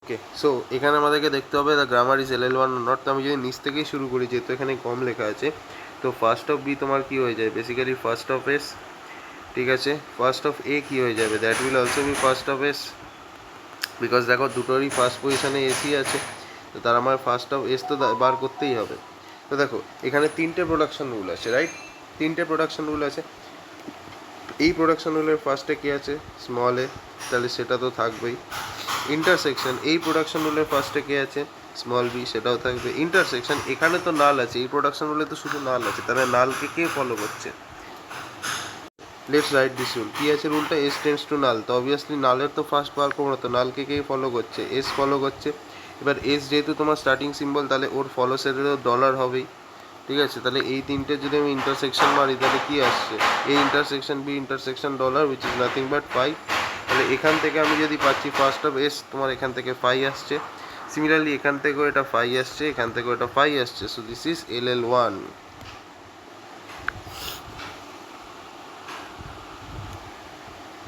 ওকে, so এখানে আমাদেরকে দেখতে হবে the grammar is LL1 not. তো আমি যদি নিচ থেকেই শুরু করি, যেহেতু এখানে কম লেখা আছে, তো ফার্স্ট অফ বি তোমার কী হয়ে যায়, বেসিক্যালি ফার্স্ট অফ এস। ঠিক আছে, ফার্স্ট অফ এ কী হয়ে যাবে, that will also be first of S, because দেখো দুটোরই ফার্স্ট পজিশনে এসি আছে, তো তার আমার ফার্স্ট অফ এস তো বার করতেই হবে। তো দেখো এখানে তিনটে প্রোডাকশন রুল আছে, রাইট? তিনটে প্রোডাকশন রুল আছে। এই প্রোডাকশন রুলের ফার্স্টে কী আছে, স্মল এ, তাহলে সেটা তো থাকবেই। ইন্টারসেকশন, এই প্রোডাকশন রুলের ফার্স্টে কে আছে, স্মল বি, সেটাও থাকবে। ইন্টারসেকশন, এখানে তো নাল আছে, এই প্রোডাকশন রুলে তো শুধু নাল আছে, তাহলে নালকে কে ফলো করছে, লেটস রাইট দিস রুল। কী আছে রুলটা, এস টেন্স টু নাল, তো অবভিয়াসলি নালের তো ফার্স্ট বার করবো না, তো নালকে কে ফলো করছে, এস ফলো করছে। এবার এস যেহেতু তোমার স্টার্টিং সিম্বল, তাহলে ওর ফলো সেটেরও ডলার হবেই। ঠিক আছে, তাহলে এই তিনটে যদি আমি ইন্টারসেকশন মারি, তাহলে কী আসছে, A intersection B intersection dollar, which is nothing but phi. তাহলে এখান থেকে আমি যদি পাচ্ছি ফার্স্ট অফ এস, তোমার এখান থেকে ফাই আসছে। সিমিলারলি এখান থেকেও এটা ফাই আসছে, এখান থেকেও এটা ফাই আসছে। So this is LL1।